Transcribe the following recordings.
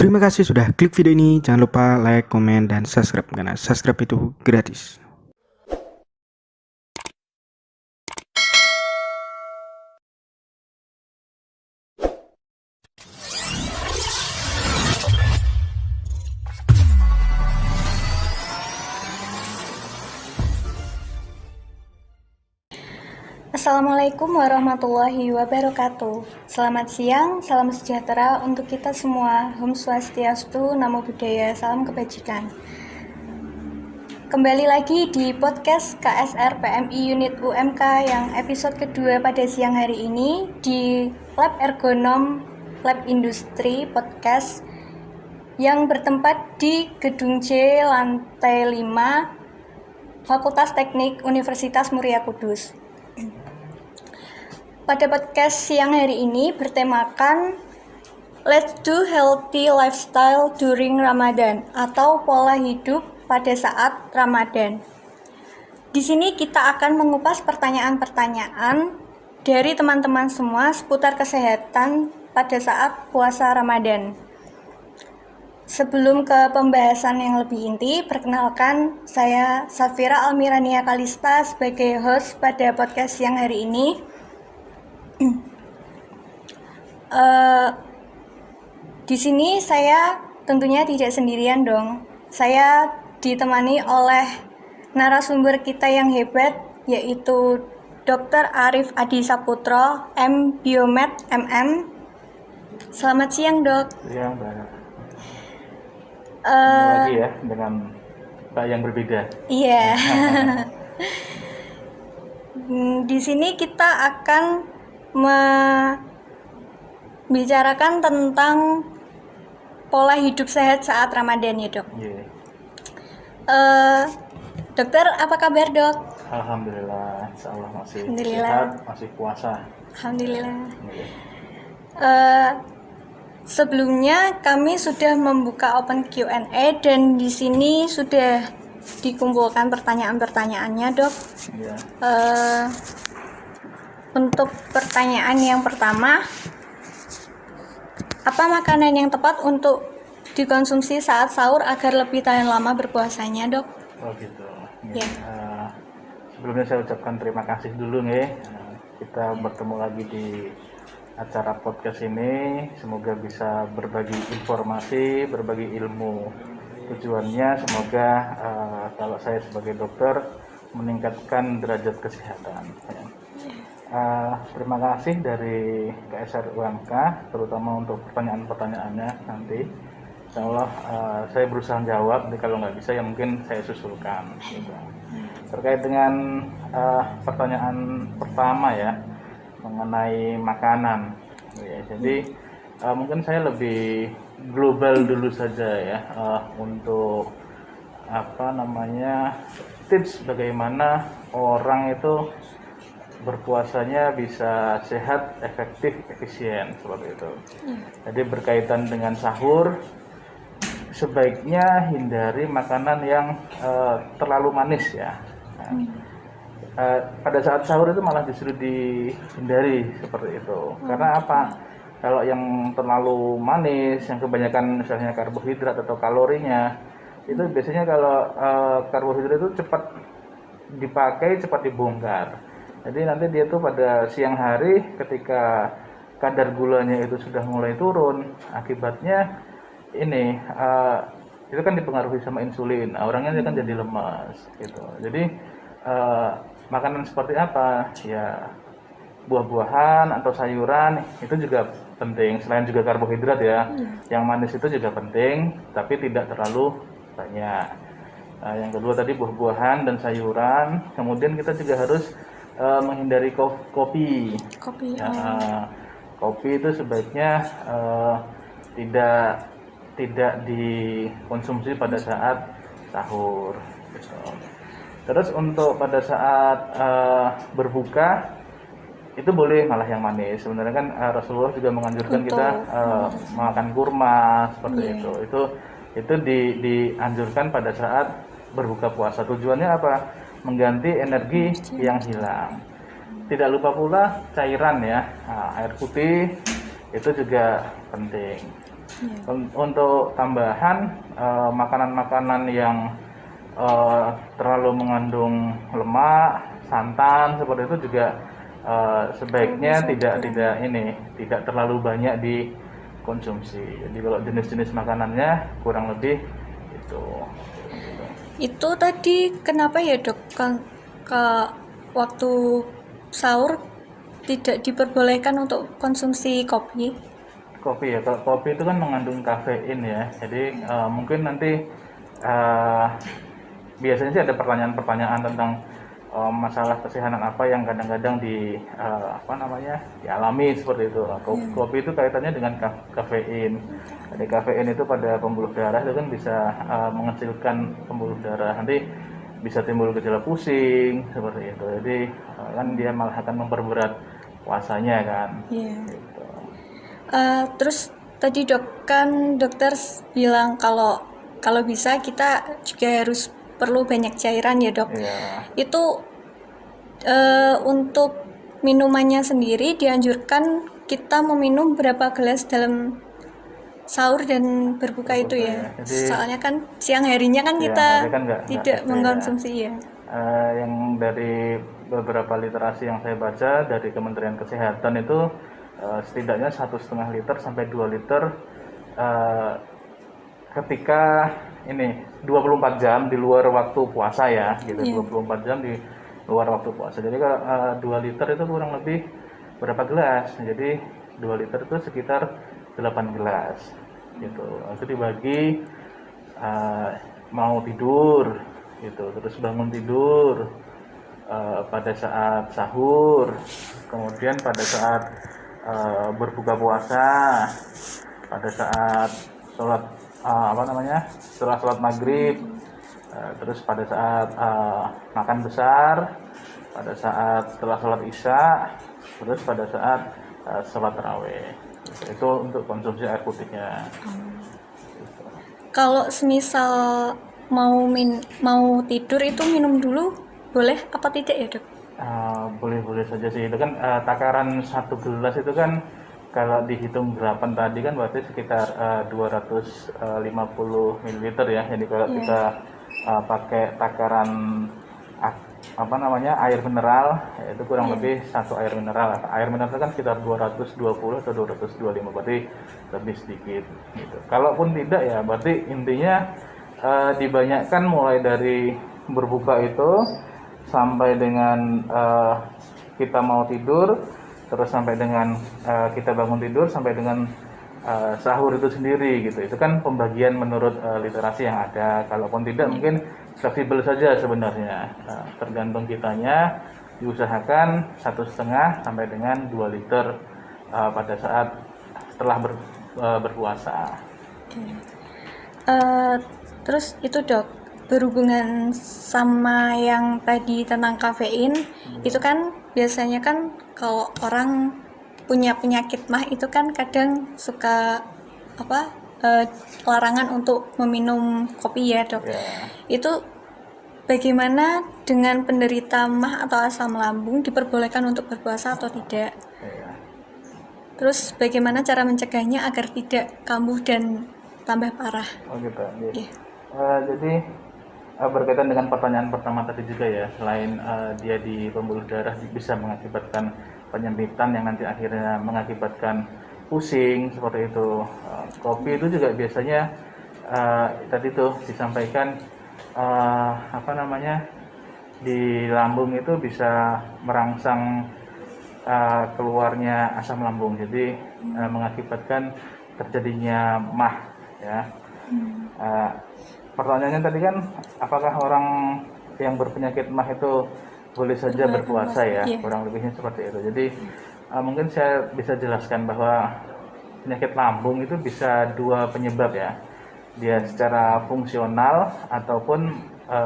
Terima kasih sudah klik video ini. Jangan lupa like, komen, dan subscribe karena subscribe itu gratis. Assalamualaikum warahmatullahi wabarakatuh. Selamat siang, salam sejahtera untuk kita semua. Om Swastiastu, Namo Buddhaya, salam kebajikan. Kembali lagi di podcast KSR PMI Unit UMK yang episode kedua pada siang hari ini di Lab Ergonom Lab Industri Podcast yang bertempat di Gedung C lantai 5 Fakultas Teknik Universitas Muria Kudus. Pada podcast siang hari ini bertemakan Let's Do Healthy Lifestyle During Ramadan atau pola hidup pada saat Ramadan. Di sini kita akan mengupas pertanyaan-pertanyaan dari teman-teman semua seputar kesehatan pada saat puasa Ramadan. Sebelum ke pembahasan yang lebih inti, perkenalkan saya Safira Almirania Kalista sebagai host pada podcast siang hari ini. Di sini saya tentunya tidak sendirian dong. Saya ditemani oleh narasumber kita yang hebat, yaitu Dr. Arif Adi Saputro, M. Biomed, MM. Selamat siang, Dok. Siang, Mbak. Lagi ya dengan Pak yang berbeda. Iya. Di sini kita akan membicarakan tentang pola hidup sehat saat Ramadan ya, Dok. Yeah. Dokter, apa kabar, Dok? Alhamdulillah, insya Allah masih Alhamdulillah. sehat, masih puasa. Alhamdulillah. Yeah. Sebelumnya kami sudah membuka open Q&A dan di sini sudah dikumpulkan pertanyaan-pertanyaannya, Dok. Yeah. Untuk pertanyaan yang pertama, apa makanan yang tepat untuk dikonsumsi saat sahur agar lebih tahan lama berpuasanya, Dok? Oh gitu. Ya. Sebelumnya saya ucapkan terima kasih dulu nih. Kita bertemu lagi di acara podcast ini. Semoga bisa berbagi informasi, berbagi ilmu. Tujuannya semoga kalau saya sebagai dokter meningkatkan derajat kesehatan. Terima kasih dari KSR UMK, terutama untuk pertanyaan-pertanyaannya nanti. Insya Allah saya berusaha jawab, jadi kalau nggak bisa ya mungkin saya susulkan. Gitu. Terkait dengan pertanyaan pertama ya, mengenai makanan. Ya, jadi mungkin saya lebih global dulu saja ya, untuk tips bagaimana orang itu berpuasanya bisa sehat, efektif, efisien seperti itu. Jadi berkaitan dengan sahur, sebaiknya hindari makanan yang terlalu manis ya. Pada saat sahur itu malah justru dihindari seperti itu. Karena apa? Kalau yang terlalu manis, yang kebanyakan misalnya karbohidrat atau kalorinya, itu biasanya kalau karbohidrat itu cepat dipakai, cepat dibongkar. Jadi nanti dia tuh pada siang hari ketika kadar gulanya itu sudah mulai turun, akibatnya ini itu kan dipengaruhi sama insulin, orangnya kan jadi lemas gitu. Jadi makanan seperti apa ya, buah-buahan atau sayuran itu juga penting, selain juga karbohidrat ya. Yang manis itu juga penting, tapi tidak terlalu banyak. Yang kedua tadi buah-buahan dan sayuran. Kemudian kita juga harus menghindari kopi. Kopi itu sebaiknya tidak dikonsumsi pada saat sahur. Gitu. Terus untuk pada saat berbuka itu boleh malah yang manis. Sebenarnya kan Rasulullah juga menganjurkan kita makan kurma seperti itu. Itu dianjurkan pada saat berbuka puasa. Tujuannya apa? Mengganti energi yang hilang. Tidak lupa pula cairan ya, air putih itu juga penting. Untuk tambahan makanan-makanan yang terlalu mengandung lemak, santan seperti itu juga sebaiknya tidak terlalu banyak dikonsumsi. Jadi kalau jenis-jenis makanannya kurang lebih itu. Itu tadi kenapa ya dok, ke waktu sahur tidak diperbolehkan untuk konsumsi kopi? Kopi ya, kalau kopi itu kan mengandung kafein ya. Jadi mungkin nanti biasanya sih ada pertanyaan-pertanyaan tentang masalah kesehatan apa yang kadang-kadang dialami seperti itu. Kopi itu kaitannya dengan kafein. Jadi kafein itu pada pembuluh darah itu kan bisa mengecilkan pembuluh darah. Nanti bisa timbul gejala pusing seperti itu. Jadi kan dia malah akan memperberat puasanya kan. Gitu. Terus tadi dok, kan dokter bilang kalau bisa kita juga harus perlu banyak cairan ya dok. Itu untuk minumannya sendiri dianjurkan kita meminum berapa gelas dalam sahur dan berbuka itu ya. Jadi, soalnya kan siang harinya kan kita tidak mengkonsumsi ya. Yang dari beberapa literasi yang saya baca dari Kementerian Kesehatan itu setidaknya 1,5 liter sampai 2 liter ketika ini 24 jam di luar waktu puasa ya gitu. 24 jam di luar waktu puasa. Jadi kalau 2 liter itu kurang lebih berapa gelas? Jadi 2 liter itu sekitar 8 gelas gitu. Itu dibagi mau tidur gitu, terus bangun tidur pada saat sahur, kemudian pada saat berbuka puasa, pada saat sholat setelah sholat maghrib, terus pada saat makan besar, pada saat setelah sholat isya, terus pada saat sholat tarawih. Itu untuk konsumsi air putihnya. Kalau semisal mau tidur itu minum dulu boleh apa tidak ya dok? Boleh-boleh saja sih. Itu kan takaran 1 gelas itu kan kalau dihitung gerapan tadi kan berarti sekitar 250 ml ya. Jadi kalau kita pakai takaran air mineral itu kurang lebih 1 air mineral. Air mineral itu kan sekitar 220 atau 225, berarti lebih sedikit gitu. Kalaupun tidak ya berarti intinya dibanyakkan mulai dari berbuka itu sampai dengan kita mau tidur, terus sampai dengan kita bangun tidur, sampai dengan sahur itu sendiri gitu. Itu kan pembagian menurut literasi yang ada. Kalaupun tidak mungkin fleksibel saja sebenarnya. Tergantung kitanya, diusahakan 1,5 sampai dengan 2 liter pada saat setelah berpuasa. Terus itu dok, berhubungan sama yang tadi tentang kafein, itu kan biasanya kan kalau orang punya penyakit mah itu kan kadang suka larangan untuk meminum kopi ya dok. Itu bagaimana dengan penderita mah atau asam lambung, diperbolehkan untuk berpuasa atau tidak? Terus bagaimana cara mencegahnya agar tidak kambuh dan tambah parah? Jadi berkaitan dengan pertanyaan pertama tadi juga ya, selain dia di pembuluh darah bisa mengakibatkan penyempitan yang nanti akhirnya mengakibatkan pusing seperti itu. Kopi itu juga biasanya tadi tuh disampaikan di lambung itu bisa merangsang keluarnya asam lambung, jadi mengakibatkan terjadinya mah ya. Pertanyaannya tadi kan apakah orang yang berpenyakit mah itu boleh saja berpuasa ya, kurang lebihnya seperti itu. Jadi mungkin saya bisa jelaskan bahwa penyakit lambung itu bisa 2 penyebab ya, dia secara fungsional ataupun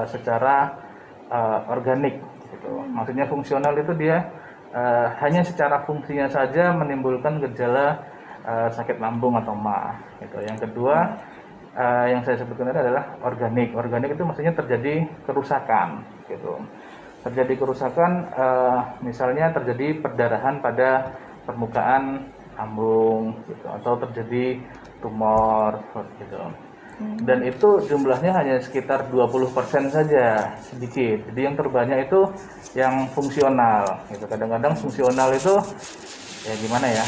secara organik gitu. Maksudnya fungsional itu dia hanya secara fungsinya saja menimbulkan gejala sakit lambung atau mah gitu. Yang kedua yang saya sebutkan tadi adalah organik. Organik itu maksudnya terjadi kerusakan gitu. Terjadi kerusakan misalnya terjadi perdarahan pada permukaan lambung gitu, atau terjadi tumor seperti itu. Dan itu jumlahnya hanya sekitar 20% saja, sedikit. Jadi yang terbanyak itu yang fungsional gitu. Kadang-kadang fungsional itu ya gimana ya,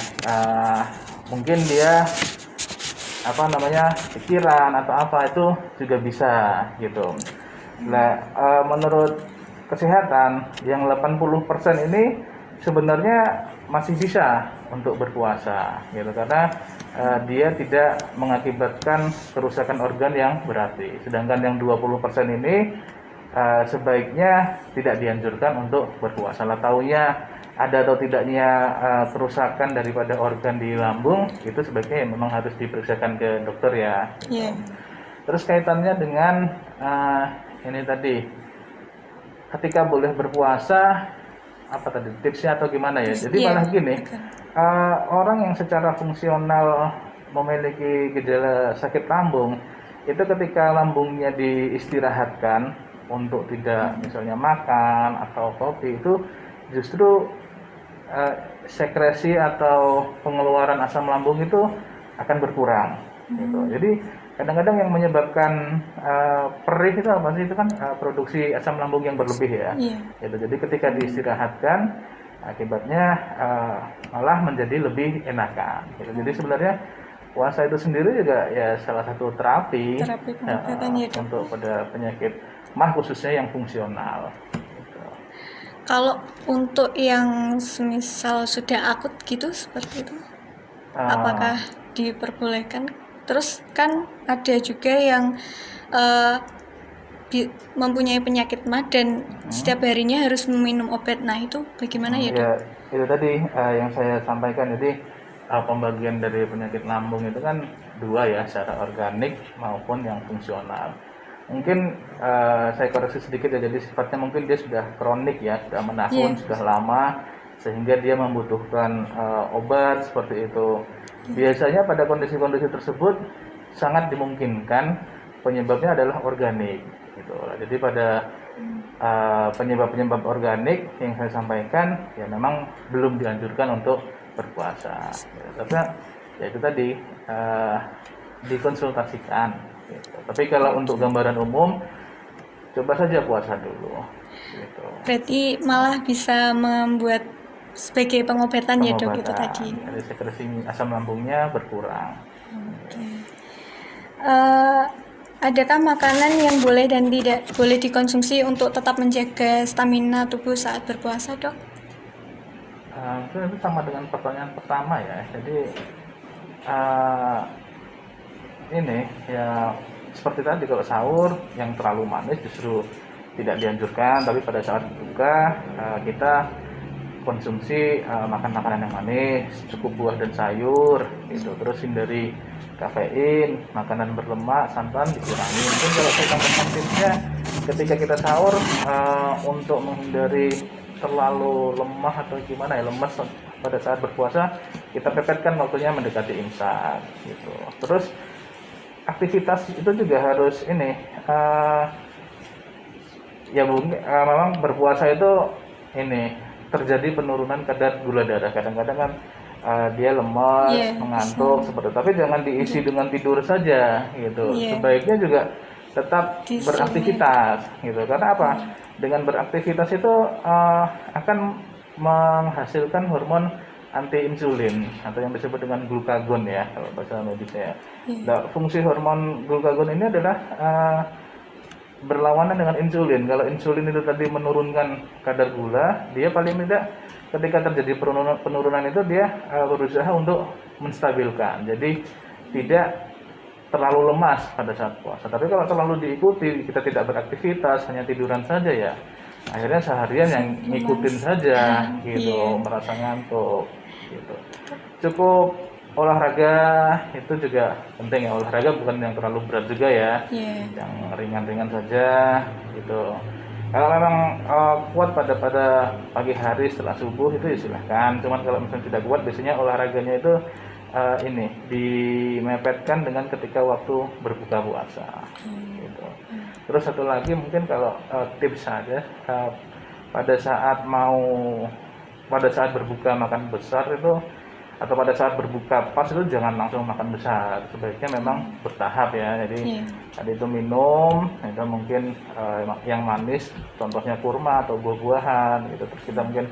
mungkin dia pikiran atau apa itu juga bisa gitu. Nah, menurut kesehatan yang 80% ini sebenarnya masih bisa untuk berpuasa gitu, karena dia tidak mengakibatkan kerusakan organ yang berarti. Sedangkan yang 20% ini sebaiknya tidak dianjurkan untuk berpuasa. Lah taunya ada atau tidaknya kerusakan daripada organ di lambung, itu sebaiknya ya memang harus diperiksakan ke dokter ya. Iya. Terus kaitannya dengan ini tadi, ketika boleh berpuasa, apa tadi tipsnya atau gimana ya? Jadi Iya, malah gini, betul. orang yang secara fungsional memiliki gejala sakit lambung, itu ketika lambungnya diistirahatkan untuk tidak misalnya makan atau kopi, itu justru sekresi atau pengeluaran asam lambung itu akan berkurang gitu. Jadi kadang-kadang yang menyebabkan perih itu apa sih? Itu kan produksi asam lambung yang berlebih ya. Iya. Gitu. Jadi ketika diistirahatkan, akibatnya malah menjadi lebih enakan. Gitu. Jadi sebenarnya puasa itu sendiri juga ya salah satu terapi, Pengobatan ya, Dok. untuk pada penyakit mah khususnya yang fungsional. Gitu. Kalau untuk yang semisal sudah akut gitu seperti itu, apakah diperbolehkan? Terus kan ada juga yang mempunyai penyakit mah dan setiap harinya harus meminum obat. Nah itu bagaimana ya, Dok? Ya, itu tadi yang saya sampaikan. Jadi pembagian dari penyakit lambung itu kan dua ya, secara organik maupun yang fungsional. Mungkin saya koreksi sedikit ya, jadi sifatnya mungkin dia sudah kronik ya, sudah menahun, sudah lama, sehingga dia membutuhkan obat seperti itu. Biasanya pada kondisi-kondisi tersebut sangat dimungkinkan penyebabnya adalah organik gitu. Jadi pada penyebab-penyebab organik yang saya sampaikan ya memang belum dianjurkan untuk berpuasa. Tapi ya itu tadi dikonsultasikan. Gitu. Tapi kalau untuk gambaran umum, coba saja puasa dulu. Gitu. Berarti malah bisa membuat sebagai pengobatan ya, Dok, itu tadi. Jadi sekresi asam lambungnya berkurang. Adakah makanan yang boleh dan tidak boleh dikonsumsi untuk tetap menjaga stamina tubuh saat berpuasa, Dok? Itu sama dengan pertanyaan pertama ya. Jadi ini ya seperti tadi, kalau sahur yang terlalu manis justru tidak dianjurkan, tapi pada saat buka kita konsumsi makan makanan yang manis, cukup buah dan sayur gitu. Terus hindari kafein, makanan berlemak, santan dikurangi. Mungkin kalau saya tambahkan tipsnya, ketika kita sahur untuk menghindari terlalu lemah atau gimana ya, lemas pada saat berpuasa, kita pepetkan waktunya mendekati imsak gitu. Terus aktivitas itu juga harus ini ya mungkin memang berpuasa itu ini terjadi penurunan kadar gula darah. Kadang-kadang kan dia lemas, mengantuk seperti itu. Tapi jangan diisi dengan tidur saja gitu. Sebaiknya juga tetap beraktivitas gitu. Karena apa? Dengan beraktivitas itu akan menghasilkan hormon anti insulin atau yang disebut dengan glukagon ya kalau bahasa medisnya. Nah, fungsi hormon glukagon ini adalah berlawanan dengan insulin. Kalau insulin itu tadi menurunkan kadar gula, dia paling tidak ketika terjadi penurunan itu dia berusaha untuk menstabilkan. Jadi tidak terlalu lemas pada saat puasa. Tapi kalau terlalu diikuti, kita tidak beraktivitas, hanya tiduran saja ya, akhirnya seharian yang ngikutin saja gitu, merasa ngantuk gitu. Cukup olahraga itu juga penting ya. Olahraga bukan yang terlalu berat juga ya, yang ringan-ringan saja gitu. Kalau memang kuat pada pagi hari setelah subuh itu ya silahkan. Cuman kalau misalnya tidak kuat, biasanya olahraganya itu ini dimepetkan dengan ketika waktu berbuka puasa gitu. Terus satu lagi mungkin kalau tips saja, pada saat berbuka makan besar itu atau pada saat berbuka pas itu jangan langsung makan besar, sebaiknya memang bertahap ya. Jadi tadi itu minum, itu mungkin yang manis, contohnya kurma atau buah-buahan gitu. Terus kita mungkin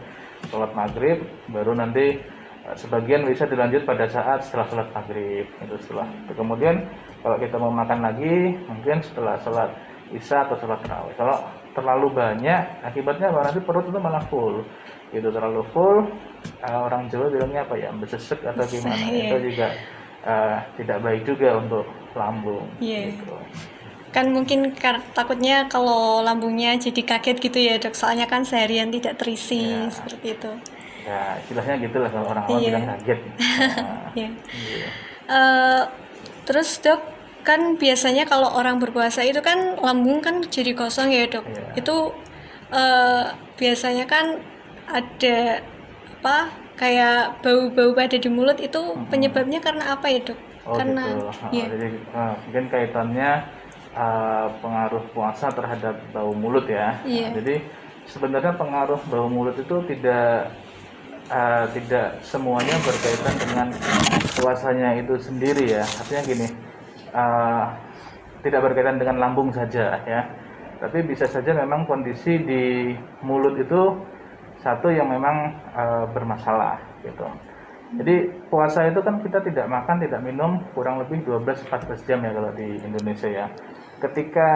sholat maghrib, baru nanti sebagian bisa dilanjut pada saat setelah sholat maghrib. Itu setelah itu. Kemudian kalau kita mau makan lagi, mungkin setelah sholat isya atau sholat tarawih. Kalau terlalu banyak, akibatnya nanti perut itu malah full. Itu terlalu full, orang Jawa bilangnya apa ya, besesek atau gimana, itu juga tidak baik juga untuk lambung. Gitu. Kan mungkin takutnya kalau lambungnya jadi kaget gitu ya dok, soalnya kan seharian tidak terisi seperti itu. Ya istilahnya gitulah kalau orang awam bilang kaget. Terus dok, kan biasanya kalau orang berpuasa itu kan lambung kan jadi kosong ya dok. Itu biasanya kan ada apa kayak bau-bau pada di mulut, itu penyebabnya karena apa ya dok? Karena gitu. Jadi mungkin kaitannya pengaruh puasa terhadap bau mulut ya. Jadi sebenarnya pengaruh bau mulut itu tidak semuanya berkaitan dengan puasanya itu sendiri ya. Artinya gini, tidak berkaitan dengan lambung saja ya. Tapi bisa saja memang kondisi di mulut itu satu yang memang bermasalah gitu. Jadi puasa itu kan kita tidak makan, tidak minum kurang lebih 12-14 jam ya kalau di Indonesia ya. Ketika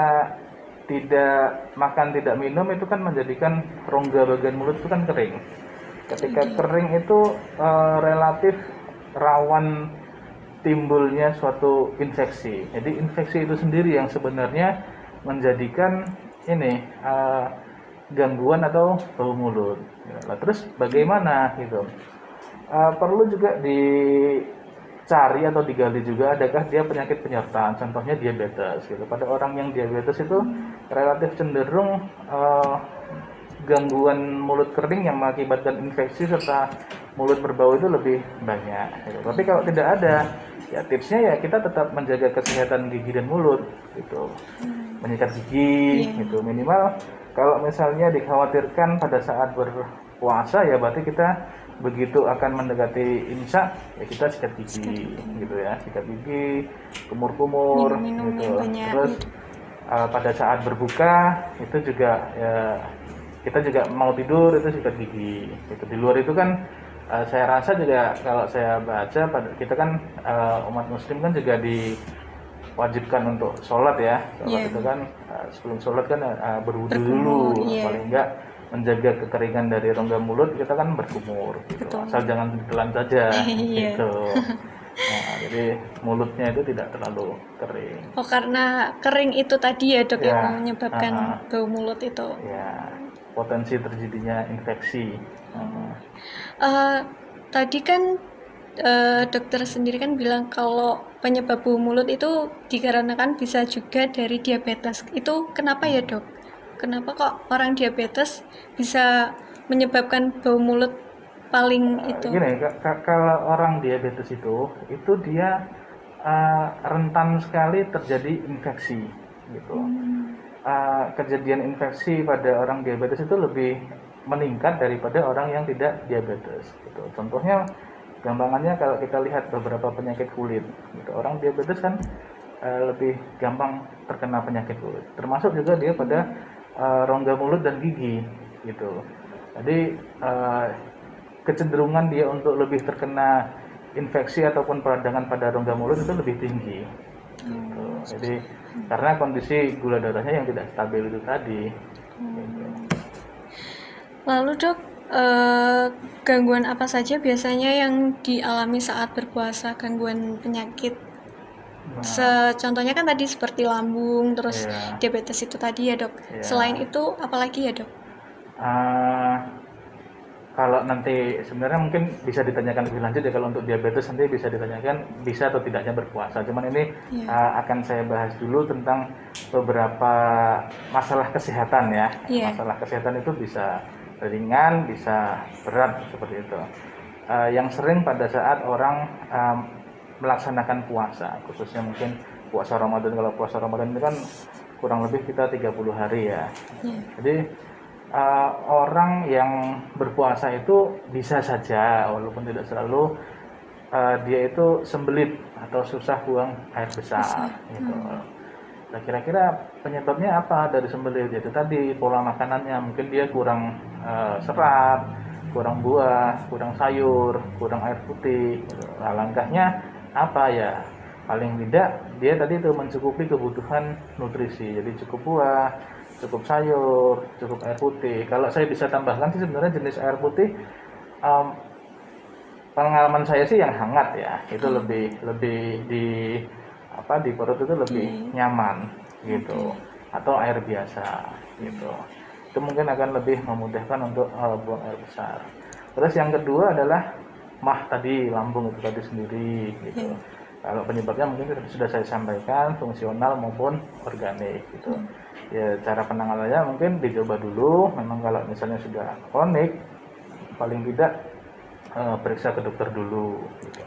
tidak makan, tidak minum itu kan menjadikan rongga bagian mulut itu kan kering. Ketika kering itu relatif rawan timbulnya suatu infeksi. Jadi infeksi itu sendiri yang sebenarnya menjadikan ini gangguan atau bau mulut. Nah, terus bagaimana gitu? Perlu juga dicari atau digali juga adakah dia penyakit penyertaan, contohnya diabetes gitu. Pada orang yang diabetes itu relatif cenderung gangguan mulut kering yang mengakibatkan infeksi serta mulut berbau itu lebih banyak gitu. Tapi kalau tidak ada, ya tipsnya ya kita tetap menjaga kesehatan gigi dan mulut gitu. Menyikat gigi gitu, minimal kalau misalnya dikhawatirkan pada saat berpuasa ya berarti kita begitu akan mendekati imsak ya kita sikat gigi gitu ya, sikat gigi, kumur-kumur gitu. Terus pada saat berbuka itu juga ya kita juga mau tidur itu sikat gigi gitu. Di luar itu kan saya rasa juga kalau saya baca kita kan umat muslim kan juga diwajibkan untuk sholat ya. Sholat itu kan sebelum sholat kan berwudu dulu, paling enggak menjaga kekeringan dari rongga mulut kita kan berkumur gitu. Asal jangan ditelan saja gitu. Nah, jadi mulutnya itu tidak terlalu kering. Oh, karena kering itu tadi ya dok yang menyebabkan bau mulut itu. Ya, potensi terjadinya infeksi. Tadi kan dokter sendiri kan bilang kalau penyebab bau mulut itu dikarenakan bisa juga dari diabetes. Itu kenapa ya dok? Kenapa kok orang diabetes bisa menyebabkan bau mulut paling itu? Gini, kalau orang diabetes itu dia rentan sekali terjadi infeksi gitu. Kejadian infeksi pada orang diabetes itu lebih meningkat daripada orang yang tidak diabetes gitu. Contohnya gampangannya kalau kita lihat beberapa penyakit kulit gitu. Orang diabetes kan lebih gampang terkena penyakit kulit. Termasuk juga dia pada rongga mulut dan gigi gitu. Jadi kecenderungan dia untuk lebih terkena infeksi ataupun peradangan pada rongga mulut itu lebih tinggi. Gitu. Jadi karena kondisi gula darahnya yang tidak stabil itu tadi. Gitu. Lalu dok, gangguan apa saja biasanya yang dialami saat berpuasa? Gangguan penyakit? Contohnya kan tadi seperti lambung, terus diabetes itu tadi ya dok. Selain itu apalagi ya dok? Kalau nanti sebenarnya mungkin bisa ditanyakan lebih lanjut ya, kalau untuk diabetes nanti bisa ditanyakan bisa atau tidaknya berpuasa. Cuman ini akan saya bahas dulu tentang beberapa masalah kesehatan ya. Masalah kesehatan itu bisa ringan, bisa berat seperti itu. Yang sering pada saat orang melaksanakan puasa, khususnya mungkin puasa Ramadan. Kalau puasa Ramadan itu kan kurang lebih kita 30 hari ya. Jadi orang yang berpuasa itu bisa saja, walaupun tidak selalu, dia itu sembelit atau susah buang air besar gitu. Nah, kira-kira penyebabnya apa dari sembelit? Itu tadi pola makanannya, mungkin dia kurang serat, kurang buah, kurang sayur, kurang air putih. Nah, langkahnya apa ya? Paling tidak dia tadi itu mencukupi kebutuhan nutrisi. Jadi cukup buah, cukup sayur, cukup air putih. Kalau saya bisa tambahkan sih sebenarnya jenis air putih, pengalaman saya sih yang hangat ya, itu lebih di di perut itu lebih nyaman gitu, atau air biasa gitu. Itu mungkin akan lebih memudahkan untuk buang air besar. Terus yang kedua adalah mah tadi, lambung itu tadi sendiri gitu. Kalau penyebabnya mungkin sudah saya sampaikan, fungsional maupun organik gitu. Ya cara penanganannya mungkin dicoba dulu. Memang kalau misalnya sudah kronik, paling tidak periksa ke dokter dulu gitu.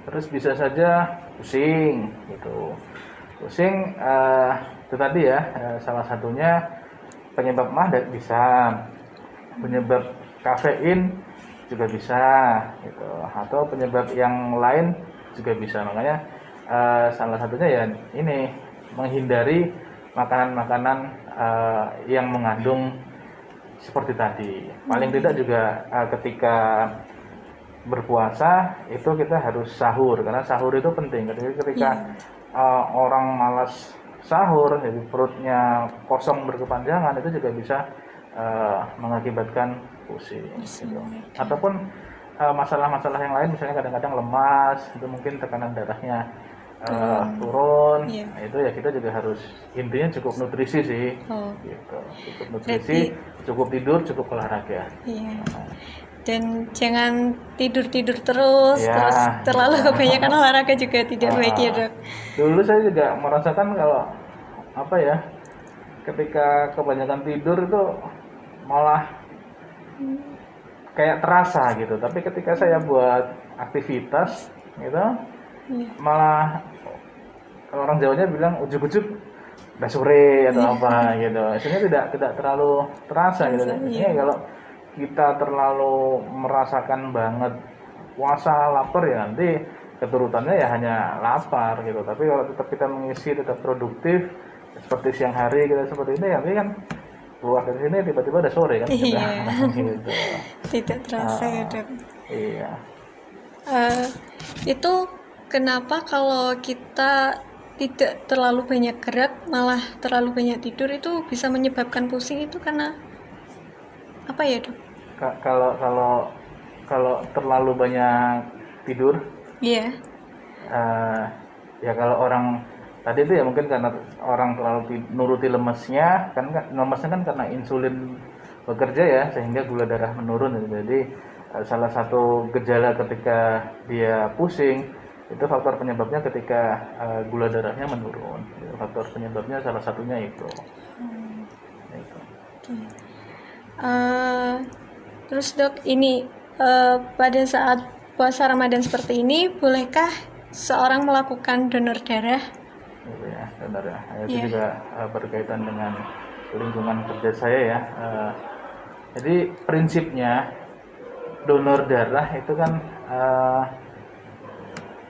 Terus bisa saja pusing gitu. Pusing itu tadi ya, salah satunya penyebab mah bisa, penyebab kafein juga bisa gitu, atau penyebab yang lain juga bisa. Makanya salah satunya ya ini, menghindari makanan-makanan yang mengandung seperti tadi. Paling tidak juga ketika berpuasa itu kita harus sahur, karena sahur itu penting. Ketika orang malas sahur, jadi perutnya kosong berkepanjangan, itu juga bisa mengakibatkan pusing gitu. Ataupun masalah-masalah yang lain, misalnya kadang-kadang lemas, itu mungkin tekanan darahnya turun. Nah, itu ya kita juga harus, intinya cukup nutrisi sih gitu. Cukup nutrisi, cukup tidur, cukup olahraga. Dan jangan tidur terus terlalu kebanyakan olahraga juga tidak baik ya dok. Dulu saya juga merasakan kalau ketika kebanyakan tidur itu malah kayak terasa gitu. Tapi ketika saya buat aktivitas gitu, malah kalau orang Jawanya bilang ujuk-ujuk udah sore atau apa gitu. Sebenarnya tidak terlalu terasa gitu. Ini kalau kita terlalu merasakan banget puasa lapar, ya nanti keturutannya ya hanya lapar gitu. Tapi kalau tetap kita mengisi, tetap produktif seperti siang hari kita seperti ini, nanti kan keluar dari sini tiba-tiba udah sore kan. Gitu. Tidak terasa ya dok. Iya. Itu kenapa kalau kita tidak terlalu banyak gerak malah terlalu banyak tidur itu bisa menyebabkan pusing, itu karena apa ya dok? Kalau terlalu banyak tidur, ya kalau orang tadi itu ya mungkin karena orang terlalu nuruti lemesnya kan karena insulin bekerja ya, sehingga gula darah menurun. Jadi salah satu gejala ketika dia pusing itu faktor penyebabnya ketika gula darahnya menurun. Faktor penyebabnya salah satunya itu. Terus dok, ini pada saat puasa Ramadan seperti ini, bolehkah seorang melakukan donor darah? Ya, donor darah. Itu juga berkaitan dengan lingkungan kerja saya ya. Jadi prinsipnya donor darah itu kan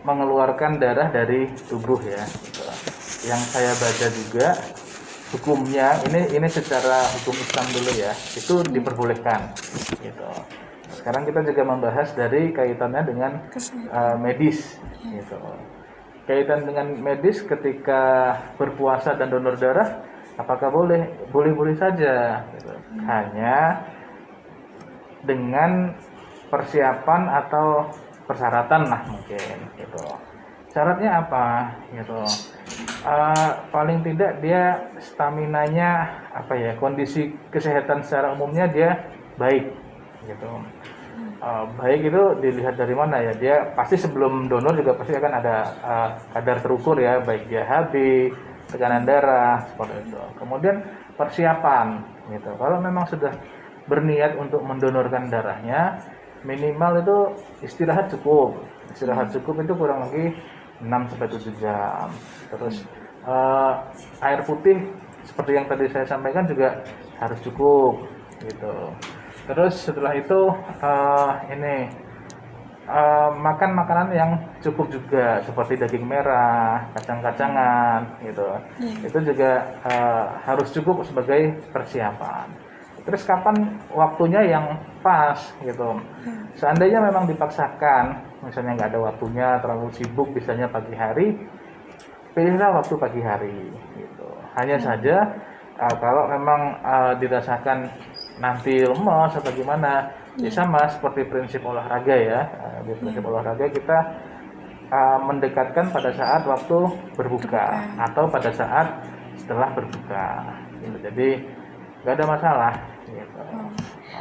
mengeluarkan darah dari tubuh ya. Yang saya baca juga hukumnya ini secara hukum Islam dulu ya, itu diperbolehkan gitu. Sekarang kita juga membahas dari kaitannya dengan medis gitu. Kaitan dengan medis ketika berpuasa dan donor darah, apakah boleh saja gitu. Hanya dengan persiapan atau persyaratan lah mungkin gitu. Syaratnya apa gitu? Paling tidak dia staminanya kondisi kesehatan secara umumnya dia baik gitu. Baik itu dilihat dari mana ya, dia pasti sebelum donor juga pasti akan ada kadar terukur ya, baik dia HB, tekanan darah seperti itu. Kemudian persiapan gitu, kalau memang sudah berniat untuk mendonorkan darahnya, minimal itu istirahat cukup itu kurang lebih 6-7 jam. Terus air putih seperti yang tadi saya sampaikan juga harus cukup gitu. Terus setelah itu makan makanan yang cukup juga seperti daging merah, kacang-kacangan gitu. Itu juga harus cukup sebagai persiapan. Terus kapan waktunya yang pas gitu. Seandainya memang dipaksakan, misalnya nggak ada waktunya, terlalu sibuk, misalnya pagi hari, pilihlah waktu pagi hari gitu. Hanya saja kalau memang dirasakan nanti lemas atau gimana, ya sama seperti prinsip olahraga ya. Di prinsip olahraga kita mendekatkan pada saat waktu berbuka atau pada saat setelah berbuka gitu. Jadi nggak ada masalah gitu.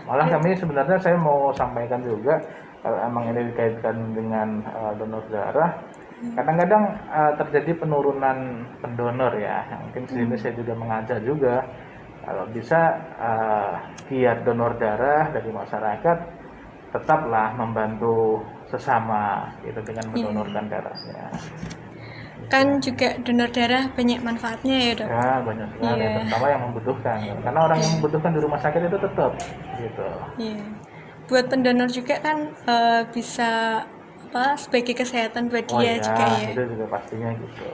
Malah kami sebenarnya saya mau sampaikan juga, kalau emang ini dikaitkan dengan donor darah, kadang-kadang terjadi penurunan pendonor ya. Mungkin di sini saya juga mengajak juga, kalau bisa giat donor darah dari masyarakat tetaplah membantu sesama gitu dengan mendonorkan darahnya. Kan juga donor darah banyak manfaatnya ya dok. Ya banyak sekali, terutama yang membutuhkan. Karena orang yang membutuhkan di rumah sakit itu tetap gitu. Iya. Buat pendonor juga kan bisa sebagai kesehatan buat dia juga ya. Itu juga pastinya gitu.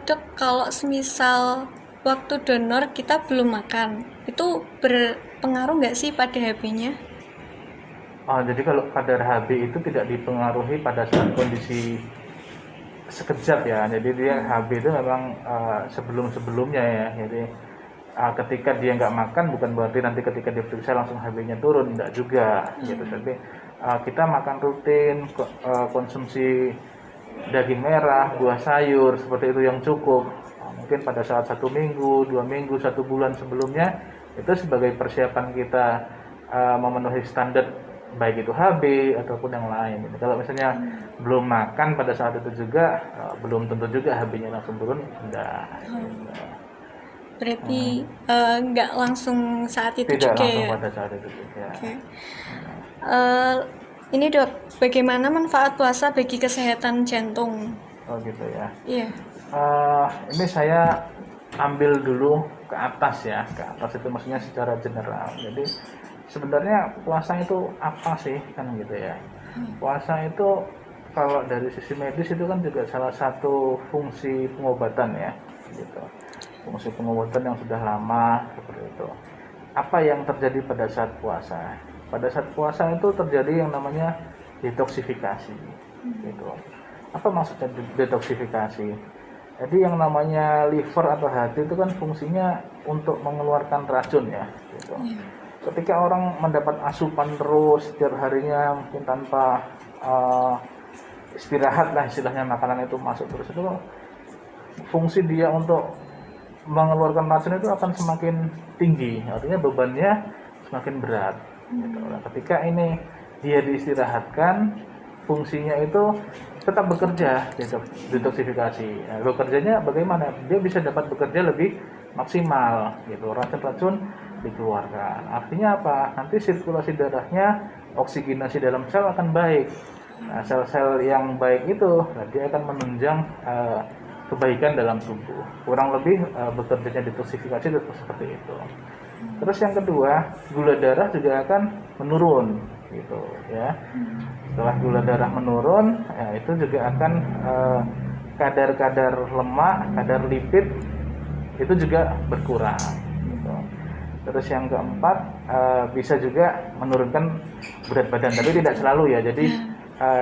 Dok, kalau semisal waktu donor kita belum makan, itu berpengaruh nggak sih pada HB-nya? Jadi kalau kadar HB itu tidak dipengaruhi pada saat kondisi sekejap ya. Jadi dia HB itu memang sebelum-sebelumnya ya. Jadi ketika dia nggak makan bukan berarti nanti ketika diperiksa langsung HB-nya turun, enggak juga gitu. Tapi kita makan rutin, konsumsi daging merah, buah sayur seperti itu yang cukup. Mungkin pada saat 1 minggu, 2 minggu, 1 bulan sebelumnya itu sebagai persiapan kita memenuhi standar baik itu HB ataupun yang lain. Kalau misalnya belum makan pada saat itu juga belum tentu juga HB-nya langsung turun, enggak. Berarti nggak langsung saat itu Tidak juga langsung ya? pada saat itu juga. Oke. Ini dok, bagaimana manfaat puasa bagi kesehatan jantung? Oh gitu ya. Iya. Ini saya ambil dulu ke atas ya. Ke atas itu maksudnya secara general. Jadi sebenarnya puasa itu apa sih kan gitu ya. Puasa itu kalau dari sisi medis itu kan juga salah satu fungsi pengobatan ya gitu. Fungsi pengobatan yang sudah lama seperti itu. Apa yang terjadi pada saat puasa? Pada saat puasa itu terjadi yang namanya detoksifikasi gitu. Apa maksudnya detoksifikasi? Jadi yang namanya liver atau hati itu kan fungsinya untuk mengeluarkan racun ya gitu. Ketika orang mendapat asupan terus setiap harinya mungkin tanpa istirahat lah istilahnya, makanan itu masuk terus, itu fungsi dia untuk mengeluarkan racun itu akan semakin tinggi, artinya bebannya semakin berat gitu. Nah, ketika ini dia diistirahatkan, fungsinya itu tetap bekerja, detoksifikasi. Nah, bekerjanya bagaimana? Dia bisa dapat bekerja lebih maksimal gitu, racun-racun dikeluarkan. Artinya apa? Nanti sirkulasi darahnya, oksigenasi dalam sel akan baik. Nah, sel-sel yang baik itu dia akan menunjang kebaikan dalam tubuh. Kurang lebih bekerjanya detoksifikasi itu seperti itu. Terus yang kedua, gula darah juga akan menurun gitu ya. Setelah gula darah menurun, ya, itu juga akan kadar-kadar lemak, kadar lipid itu juga berkurang gitu. Terus yang keempat, bisa juga menurunkan berat badan, tapi tidak selalu ya. Jadi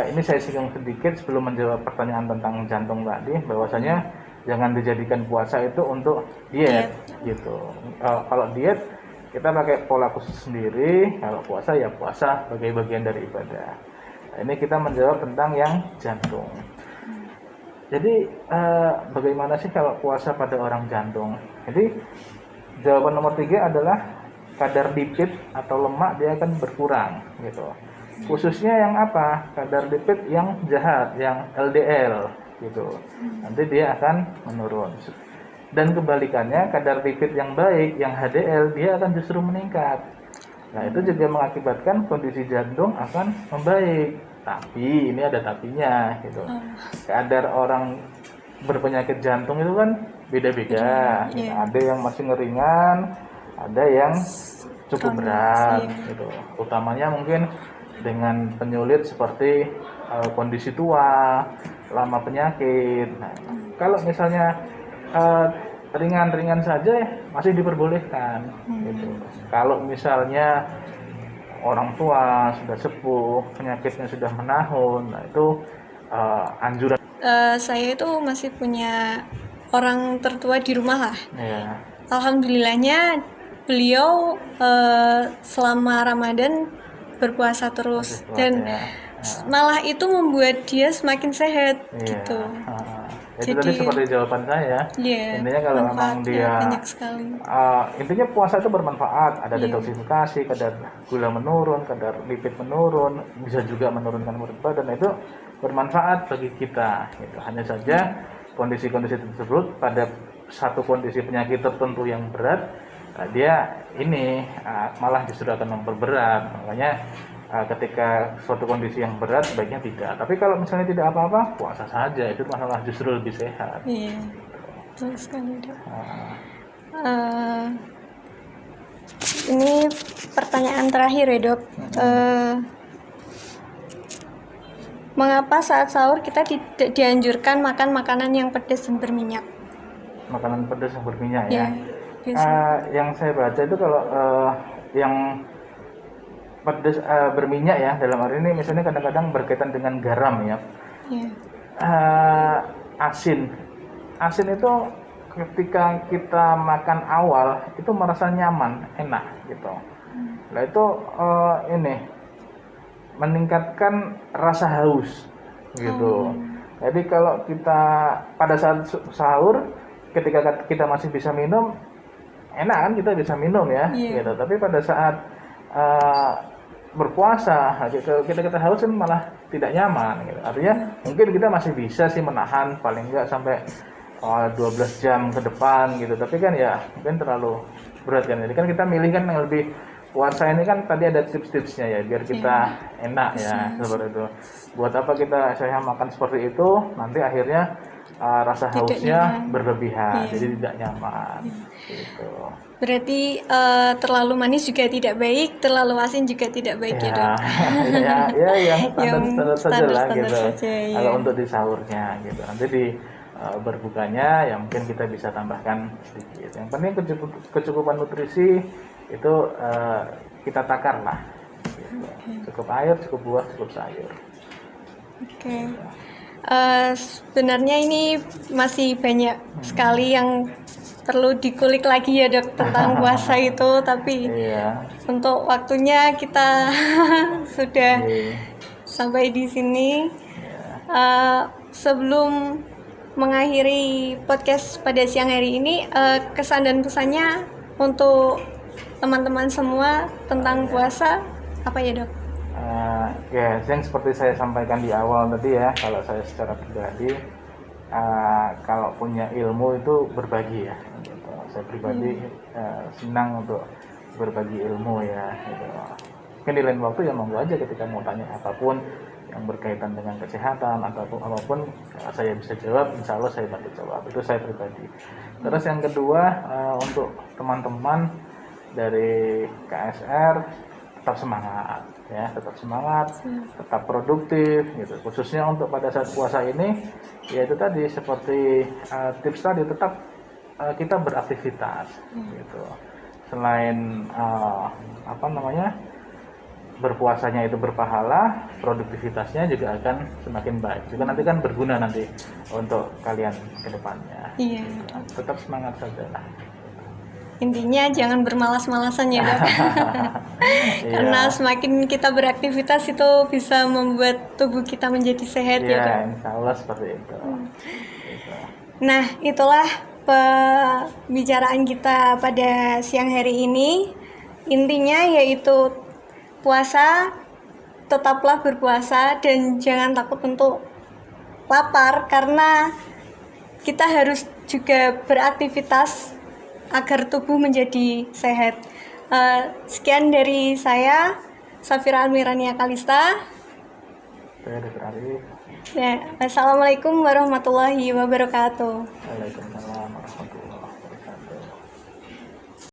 ini saya singgung sedikit sebelum menjawab pertanyaan tentang jantung tadi, bahwasanya jangan dijadikan puasa itu untuk diet gitu. Kalau diet kita pakai pola khusus sendiri, kalau puasa ya puasa sebagai bagian dari ibadah. Nah, ini kita menjawab tentang yang jantung. Jadi bagaimana sih kalau puasa pada orang jantung? Jadi jawaban nomor 3 adalah kadar lipid atau lemak dia akan berkurang gitu. Khususnya yang apa? Kadar lipid yang jahat, yang LDL gitu. Nanti dia akan menurun. Dan kebalikannya, kadar lipid yang baik, yang HDL, dia akan justru meningkat. Nah, itu juga mengakibatkan kondisi jantung akan membaik. Tapi ini ada tapinya gitu. Kadar orang berpenyakit jantung itu kan beda-beda. Ada yang masih ngeringan, ada yang cukup berat gitu. Utamanya mungkin dengan penyulit seperti kondisi tua, lama penyakit. Nah, kalau misalnya ringan-ringan saja masih diperbolehkan gitu. Kalau misalnya orang tua sudah sepuh, penyakitnya sudah menahun, nah itu anjuran. Saya itu masih punya orang tertua di rumah lah. Ya, Alhamdulillahnya beliau selama Ramadan berpuasa terus masih kuat dan ya. malah itu membuat dia semakin sehat Iya. gitu. Itu tadi Jadi, seperti jawaban saya. Iya, Intinya kalau memang manfaatnya dia banyak sekali. intinya puasa itu bermanfaat. Ada Iya. detoksifikasi, kadar gula menurun, kadar lipid menurun, bisa juga menurunkan berat badan. Itu bermanfaat bagi kita. Gitu. Hanya saja kondisi-kondisi tersebut pada satu kondisi penyakit tertentu yang berat, dia ini malah justru akan memperberat. Makanya ketika suatu kondisi yang berat sebaiknya tidak. Tapi kalau misalnya tidak apa-apa, puasa saja. Itu malah justru lebih sehat. Iya, betul sekali Dok. Nah, Ini pertanyaan terakhir ya Dok. Mengapa saat sahur kita tidak dianjurkan makan makanan yang pedas dan berminyak? makanan pedas yang berminyak Ya, ya. biasa. Yang saya baca itu kalau yang pedas berminyak ya, dalam hal ini misalnya kadang-kadang berkaitan dengan garam ya. Iya. Asin itu ketika kita makan awal itu merasa nyaman, enak gitu. Nah itu ini meningkatkan rasa haus gitu. Jadi kalau kita pada saat sahur ketika kita masih bisa minum, enak kan kita bisa minum ya, Iya. gitu. Tapi pada saat berpuasa, kita haus kan malah tidak nyaman. Gitu. Artinya mungkin kita masih bisa sih menahan paling enggak sampai 12 jam ke depan gitu. Tapi kan ya mungkin terlalu berat kan. Jadi kan kita milih kan yang lebih puasa ini kan tadi ada tips-tipsnya ya biar kita enak ya seperti itu. Buat apa saya makan seperti itu nanti akhirnya rasa Tidak hausnya nyaman. berlebihan, Iya. jadi tidak nyaman. Gitu. Berarti terlalu manis juga tidak baik, terlalu asin juga tidak baik ya Dok. Ya yang standar saja lah standar gitu. saja, iya. Kalau untuk di sahurnya gitu. Nanti di berbukanya ya mungkin kita bisa tambahkan sedikit. Yang penting kecukupan nutrisi itu kita takar lah. Gitu. Cukup air, cukup buah, cukup sayur. Oke. Sebenarnya ini masih banyak sekali yang perlu dikulik lagi ya Dok tentang puasa itu, tapi Iya. untuk waktunya kita sudah Iya. sampai di sini. Iya. Sebelum mengakhiri podcast pada siang hari ini, kesan dan pesannya untuk teman-teman semua tentang puasa apa ya Dok? Ya, yang seperti saya sampaikan di awal tadi ya, kalau saya secara pribadi, kalau punya ilmu itu berbagi ya. Gitu. Saya pribadi senang untuk berbagi ilmu ya. Gitu. Mungkin di lain waktu ya monggo aja ketika mau tanya apapun yang berkaitan dengan kesehatan ataupun apapun saya bisa jawab, insya Allah saya bantu jawab. Itu saya pribadi. Terus yang kedua untuk teman-teman dari KSR tetap semangat ya, tetap produktif gitu. Khususnya untuk pada saat puasa ini ya itu tadi seperti tips tadi tetap kita beraktivitas gitu. Selain berpuasanya itu berpahala, produktivitasnya juga akan semakin baik. Juga nanti kan berguna nanti untuk kalian ke depannya. Iya. Gitu. Tetap semangat saja lah. Intinya jangan bermalas-malasan ya Dok. Karena semakin kita beraktivitas itu bisa membuat tubuh kita menjadi sehat ya Dok. Insya Allah seperti itu. Gitu. Nah, itulah pembicaraan kita pada siang hari ini. Intinya yaitu puasa, tetaplah berpuasa dan jangan takut untuk lapar karena kita harus juga beraktivitas agar tubuh menjadi sehat. Sekian dari saya, Safira Almirania Kalista. Saya Dr. Arif. Assalamualaikum warahmatullahi wabarakatuh. Waalaikumsalam.